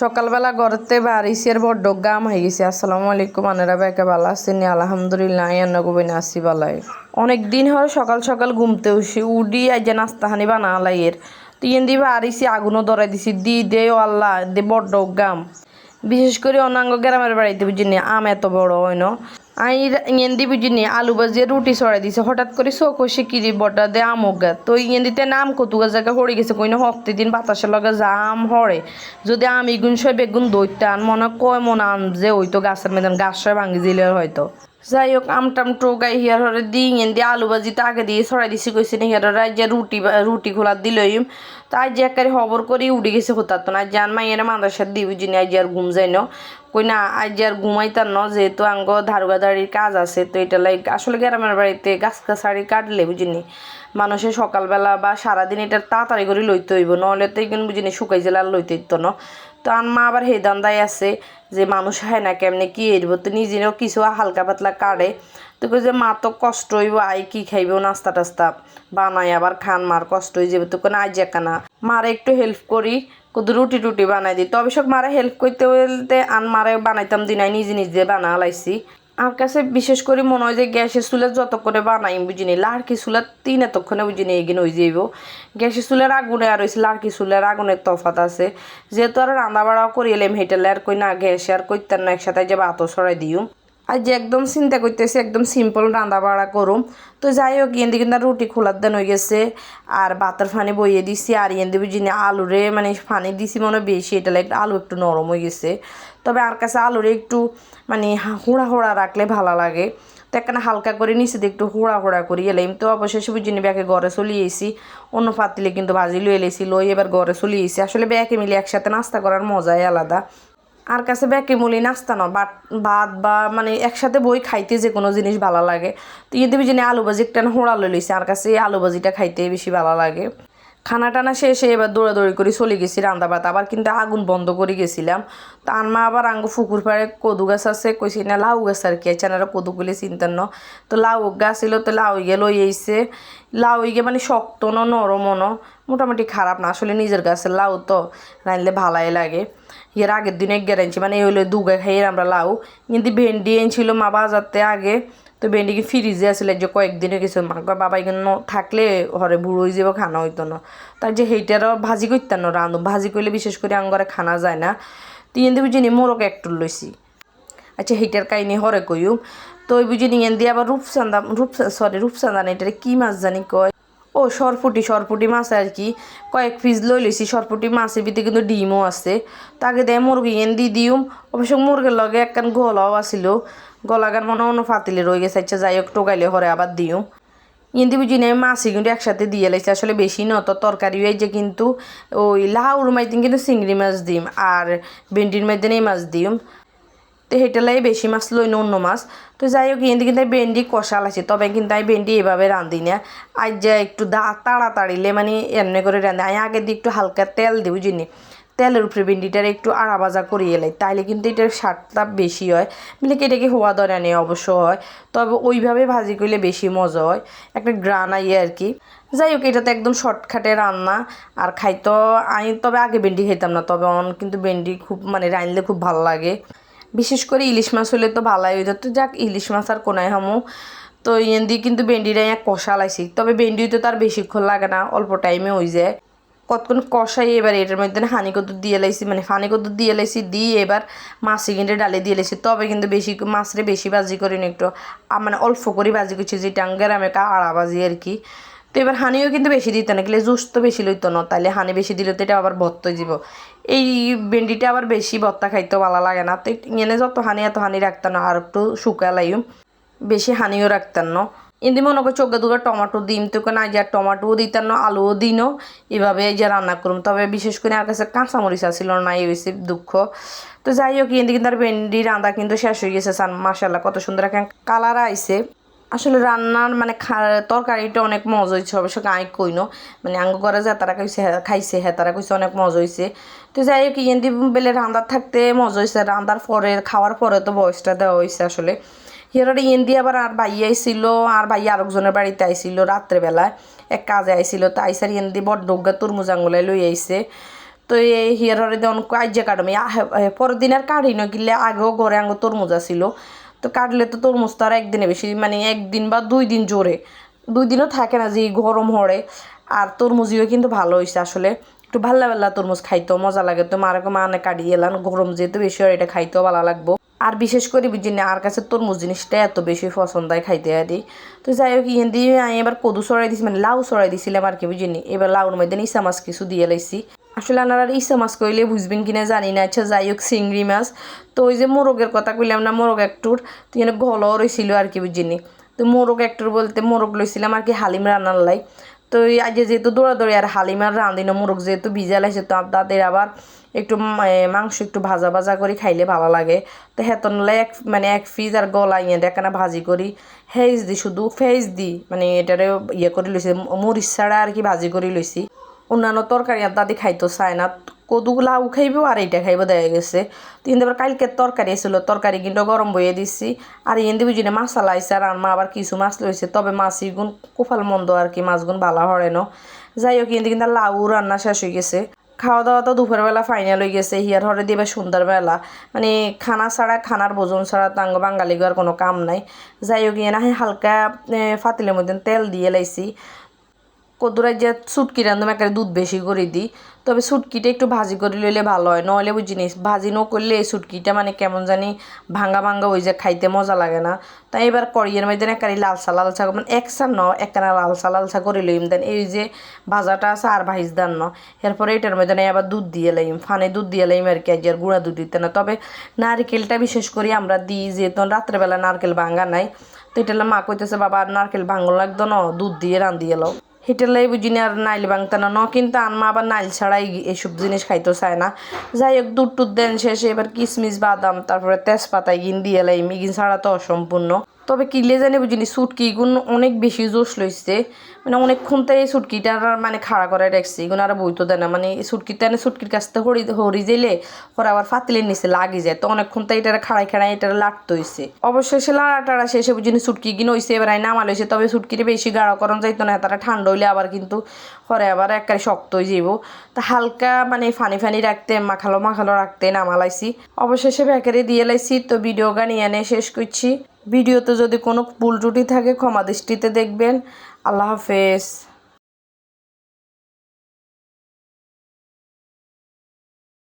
সকালবেলা ঘরতে বাড়িছি আর বড্ড গাম হয়ে গেছে। আসসালামু আলাইকুম, আনারা বেকে ভালো আছেন? আলহামদুলিল্লাহ আন্নাগোবিন আসি বালাই। অনেক দিন হয় সকাল সকাল ঘুমতে উঠি আজ যে নাস্তাহানি বানা লাইয়ের তো ইয়েন দি বাড়িছি আগুনও ধরাই দিছি দে ও আল্লাহ দে বড্ড গাম। বিশেষ করে অনাঙ্গ গ্রামের বাড়িতে বুঝিনি আম এত বড় হয় না। আই ইয়েন দি বুঝিনি আলু বাজিয়ে রুটি ছড়াই দিছে, হঠাৎ করে চোখ হসে কিরি বড্ডা দে আমক গা তো ইয়েন দিতে নাম কতুগা জায়গা হরে গেছে কইনা হপ্তে দিন বাতাসের লগে জাম হরে যদি আমি গুণ সব বেগুন দইতান মনে কয় মনে আম যে ওই তো গাছের মেদান গাছ ভাঙি দিলে হয়তো। যাই হোক আমটাম টোকাই হিয়ার হরে দিন দিয়ে আলু ভাজিতে আগে দিয়ে ছড়াই দিছি কইছি না হিয়ার যে রুটি খোলা দিলইম তো আজ যে একারে খবর করে উঠে গেছে হতাত না জান মাইয়ের মাদাসার দিই বুঝিনি আজ আর ঘুম যাই না কই না আজ আর ঘুমাইতার ন যেহেতু আঙ্গ ধারুগাদারির কাজ আছে তো এটা লাইক আসলে গ্রামের বাড়িতে গাছ গাছাড়ি কাটলে বুঝিনি মানুষের সকালবেলা বা সারাদিন এটা তাড়াতাড়ি করে লইতে হইব নহলে তো এখানে বুঝিনি শুকাই জেলার লইতে হইতো না। তো মা আবার হে দান্দায় আছে যে মানুষ হয় না কেমনে কি এরব তো নিজেরও কিছু হালকা পাতলা কাটে তো যে মা তো কষ্ট হইব আই কি খাইব নাস্তা টাস্তা বানাই আবার খান মার কষ্ট হয়ে যাবে তো কোনো আজ একানা মারে একটু হেল্প করি কত রুটি টুটি বানাই দিই তবে সব মারে হেল্প করতে বলতে মারে বানাইতাম দিনাই নিজে নিজে বানা লাইছি। আমার কাছে বিশেষ করে মনে হয় যে গ্যাসের চুলে যত করে বানাই বুঝিনি লাড়কি চুলার তিন এতক্ষণে বুঝিনি এগিয়ে হয়ে যাইব। গ্যাসের চুলের আগুনে আর হয়েছে লাড়কি চুলের আগুনের তফাত আছে যেহেতু আর রান্না বাড়াও করি এলাম হেঁটেলে আর কই না গ্যাসে আর কইতার না একসাথে যে ভাতও ছড়াই দিও আর যে একদম চিন্তা করতেছি একদম সিম্পল রান্না বাড়া করুম। তো যাই হোক ইয়েন্দি কিন্তু রুটি খোলার দেন হয়ে গেছে আর ভাতের ফানি বইয়ে দিছি আর ইয়েন্দি বুঝিনি আলুরে মানে ফানি দিছি মনে বেশি এটা লাগে আলু একটু নরম হয়ে গেছে তবে আর কাছে আলুরে একটু মানে হুড়া হুড়া রাখলে ভালো লাগে তো একখানে হালকা করে নিচে দিয়ে একটু হুড়া হুড়া করি এলাম তো অবশেষে বুঝিনি ব্যাগে ঘরে চলিয়ে এসি অন্য পাতিলে কিন্তু ভাজি লই এলেছি লই এবার ঘরে চলিয়ে এসি আসলে ব্যাগে মিলে একসাথে নাস্তা করার মজাই আলাদা। আর কাছে ব্যাকে মুলি নাস্তা না ভাত বা মানে একসাথে বই খাইতে যে কোনো জিনিস ভালো লাগে তো ইয়ে দেবী যিনি আলু ভাজি একটা হোড়া লইছি আর কাছে আলু ভাজিটা খাইতে বেশি ভালো লাগে। খানা টানা শেষে এবার দৌড়াদৌড়ি করে চলে গেছি রান্না ভাত আবার কিন্তু আগুন বন্ধ করে গেছিলাম তো মা আবার আঙ্গ ফুকুর পাড়ে কদু গাছ আছে কইছি না লাউ গাছ আর কি চানারা কদুগুলি চিন্তান ন তো লাউ গাছ ছিল তো লাউ গিয়ে লই আইছে লাউ গিয়ে মানে শক্ত ন নরম ন মোটামুটি খারাপ না আসলে নিজের গাছের লাউ তো রাঁধলে ভালাই লাগে। এর আগের দিনে গেড়ে আনছি মানে হইলো দুগা খাইয়ে আমরা লাউ কিন্তু ভেন্ডি এনেছিল মা বাজারতে আগে তো ভেন্ডি কি ফ্রিজে আসলে যে কয়েকদিনে কিছু মা বাবা এখানে থাকলে হরে বুড়ো হয়ে যাবো খানা হইতো না তাই যে সেইটারও ভাজি করতাম না রাঁধো ভাজি করলে বিশেষ করে আঙ্গরে খানা যায় না তো ইয়েন্দি বুঝিনি মোরক একটু লইছি। আচ্ছা সেইটার কাহিনি হরে কইম তো ওই বুঝিনি ইয়েন্দি আবার রূপচান্দা না এটারে কি মাছ জানি কয় ও সরপুটি মাছ আর কি কয়েক পিস লই লইছি সরপুটি মাছের ভিতরে কিন্তু ডিমও আছে তাকে দেয় মুরগি এন দি দিউম অবশ্য মুরগির লগে একখান গলাও আসিল গলাগার মনে অন্য ফাতিলে রয়ে গেছে আচ্ছা যাই হোক টোকাইলে হরে আবার দিউম ইন্দি বুঝি নেই মাছই কিন্তু একসাথে দিয়ে লাইছে আসলে বেশি ন তো তরকারি হয়েছে কিন্তু ওই লাউর মাইদিন কিন্তু চিংড়ি মাছ দিম আর ভেন্ডির মাইদিন এই মাছ দিম তো সেটালাই বেশি মাছ লই না অন্য মাছ তো যাই হোক কিন্তু কিন্তু ভেন্ডি কষা লাগছে তবে কিন্তু আমি ভেন্ডি এভাবে রাঁধি না আজ যা একটু তাড়াতাড়িলে মানে এমনি করে রাঁধি আমি আগে দিয়ে একটু হালকা তেল দিই বুঝিনি তেলের উপরে ভেন্ডিটার একটু আড়া ভাজা করিয়ে লাই তাইলে কিন্তু এটার স্বাদটা বেশি হয় মিলে এটাকে হওয়া দরা নেই অবশ্য হয় তবে ওইভাবে ভাজি করলে বেশি মজা হয় একটা গ্রান আইয়ে আর কি। যাই হোক এটা তো একদম শর্টকাটে রান্না আর খাইতো আমি তবে আগে ভেন্ডি খাইতাম না তবে কিন্তু ভেন্ডি খুব মানে রাঁধলে খুব ভালো লাগে বিশেষ করে ইলিশ মাছ হলে তো ভালোই হইতো তো যাক ইলিশ মাছ আর কোনায় হামু তো ইয়েন দিয়ে কিন্তু ভেন্ডিটা কষা লাইছি তবে ভেন্ডি তো তার বেশিক্ষণ লাগে না অল্প টাইমে হয়ে যায় কতক্ষণ কষাই এবার এটার মধ্যে হানি কদ্দুর দিয়ে লাইছি মানে ফানি কদ্দুর দিয়ে লাইছি দিয়ে এবার মাছি কিনে ডালে দিয়ে লাইছি তবে কিন্তু বেশি মাছরে বেশি ভাজি করিনি একটু মানে অল্প করে ভাজি করছি যেটা গ্রামে আড়া ভাজি আর কি। তো এবার হানিও কিন্তু বেশি দিত না গেলে জুস তো বেশি লইতো না তাহলে হানি বেশি দিলে তো এটা আবার ভর্ত হয়ে যাব এই ভেন্ডিটা আবার বেশি ভর্তা খাইতেও ভালো লাগে না তো এনে যত হানি এত হানি রাখতাম না আর একটু শুকা লাইম বেশি হানিও রাখতাম না এমনি মনে করি চোখে দুটো টমেটো দিম তো না যে টমেটোও দিতাম না আলুও দিনও এভাবে এই যে রান্না করুম তবে বিশেষ করে আমার কাছে কাঁচামরিচ আসছিল না এই হয়েছে দুঃখ। তো যাই হোক এদিকে কিন্তু আর ভেন্ডি রান্না কিন্তু শেষ হয়ে গেছে মাশাআল্লাহ কত সুন্দর একটা কালার আইছে আসলে রান্নার মানে তরকারিটা অনেক মজা হয়েছে অবশ্য গায়ে কইনো মানে আঙ্গ করে যা তারা খাইছে হ্যাঁ তারা কইছে অনেক মজা হয়েছে। তো যাই হোক ইয়েন্দি বেলে রান্নার থাকতে মজা হয়েছে রান্নার পরে খাওয়ার পরে তো বয়সটা দেওয়া হয়েছে আসলে হিয়ারে ইয়েন্দি আবার আর ভাই আইছিল আর ভাই আরেকজনের বাড়িতে আইছিল রাত্রেবেলায় এক কাজে আইছিল তো আইসার ইয়েন্দি বড় ডোগা তরমুজ আঙ্গুলায় লই আইছে তো এই হিয়ার হরে অনেক আইজা কাটমি পরের দিন আর কাটি না কিনলে আগেও ঘরে আঙ্গ তরমুজ আসিল তো কাটলে তো তরমুজ তো আর একদিনে বেশি মানে একদিন বা 2 দিন জোরে 2 দিনও থাকে না যে গরম হরে আর তরমুজিও কিন্তু ভালো হয়েছে আসলে একটু ভাল্লা ভাল্লা তরমুজ খাইতেও মজা লাগে তো মারকে মা আনে কাটিয়ে এলাম গরম যেহেতু বেশি হয় এটা খাইতেও ভালো লাগবো আর বিশেষ করে বুঝি না আর কাছে তরমুজ জিনিসটা এত বেশি পছন্দ হয় খাইতে আদি তো যাই হোক ইয়ে দিয়ে আমি এবার কদু সরাই দিছি মানে লাউ সরাই দিছিলাম আর কি বুঝিনি এবার লাউর মধ্যে ইসা মাছ কিছু দিয়ে লাইছি আসলে আপনারা ইসা মাছ কইলে বুঝবেন কিনা জানি না আচ্ছা যাই হোক চিংড়ি মাছ তো ওই যে মোরগের কথা কইলাম না মোরগ একটুর তো এখানে গলও রয়েছিল আর কি বুঝিনি তো মোরগ একটুর বলতে মোরগ লইছিলাম আর কি হালিম রান্নার লাই তো আজ যেহেতু দৌড়াদৌড়ি আর হালিম আর রাঁধিনো মোরগ যেহেতু ভিজা লাগছে তো তাদের আবার একটু মাংস একটু ভাজা ভাজা করে খাইলে ভালো লাগে তো হেতনলে এক পিস আর গলা ইয়ে দেখানা ভাজি করি হেজ দি শুধু ফেজ দি মানে এটারে ইয়ে করে লইছি মরিচ ছাড়া আর কি ভাজি করে লইছি অন্যান্য তরকারি আর দাদি খাইতো চায় না কদু লাউ খাইবো আর এইটা খাইবো দেখা গেছে কিন্তু এবার কালকে তরকারি এসেছিল তরকারি কিন্তু গরম বইয়ে দিচ্ছি আর এনে বুঝি না মাছালা আইসে আর মা আবার কিছু মাছ লইছে তবে মাছি গুণ কোফাল মন্দ আর কি মাছগুণ ভালো হরে না যাই হোক কিন্তু লাউ রান্না শেষ হয়ে গেছে খাওয়া দাওয়া তো দুপুরবেলা ফাইনাল হয়ে গেছে হিয়ার হরে দিয়ে সন্ধ্যাবেলা মানে খানা ছাড়া খানার ভোজন ছাড়া তাঙ্গ বাঙালি আর কোনো কাম নাই যাই হোক না হালকা ফাতিলের মধ্যে তেল দিয়ে লাইছি কদুরাই যে সুটকি রান্ধম একটা দুধ বেশি করে দিই তবে সুটকিটা একটু ভাজি করে লইলে ভালো হয় নইলে বুঝিনি ভাজি ন করলে এই সুটকিটা মানে কেমন জানি ভাঙ্গা ভাঙ্গা ওই যে খাইতে মজা লাগে না তাই এবার কড়িয়ের মধ্যে একারি লালসা লালসা মানে একসার ন একখানা লালসা লালসা করে লইম দেন এই যে ভাজাটা আছে আর ভাইজ দেন ন এরপরে এটার মধ্যে আবার দুধ দিয়ে লাইম ফানে দুধ দিয়ে লাইম আর কি আর গুঁড়া দুধ দিতে না তবে নারকেলটা বিশেষ করে আমরা দিই যেহেতু রাত্রেবেলা নারকেল ভাঙ্গা নাই তো এটা মা কইতেছে বাবা আর নারকেল ভাঙো লাগতো না দুধ দিয়ে রান্ধিয়ে লাও হিটেলাই বুঝি না আর নাইল ভাঙতে না কিন্তু আনমা আবার নাইল ছাড়াই এসব জিনিস খাইতে চায় না যাই হোক দুধ টুধ দেন শেষে এবার কিশমিশ বাদাম তারপরে তেজপাতা গিন দিয়ে এলাই মিগিন ছাড়া তো অসম্পূর্ণ তবে কিলে জানি বুঝিনি সুটকি গুণ অনেক বেশি জোশ লইছে মানে অনেকক্ষণ তো এই সুটকিটা মানে খাড়া করে রাখছি এগুলো আর বইতো দেয় না মানে সুটকিটা সুটকির কাছ থেকে হরি যাইলে ওরা আবার ফাতিলের নিচে লাগি যায় তো অনেকক্ষণ তো এটার খাড়াই খাড়াই এটা লাটতে হয়েছে অবশেষে লাড়া টাড়া শেষে বুঝিনি সুটকি কিনে হয়েছে এবার নামাল হয়েছে তবে সুটকিটা বেশি গাঢ় করণ যাইতো না তারা ঠান্ডা হইলে আবার কিন্তু পরে আবার একবারে শক্ত হয়ে যাইব তা হালকা মানে ফানি ফানি রাখতে মাখালো মাখালো রাখতে নামালাইছি অবশেষে ভেকারে দিয়ে লাইছি তো ভিডিও গান এনে শেষ করছি ভিডিওতে যদি কোনো ভুল ত্রুটি থাকে ক্ষমা দৃষ্টিতে দেখবেন আল্লাহ হাফেজ।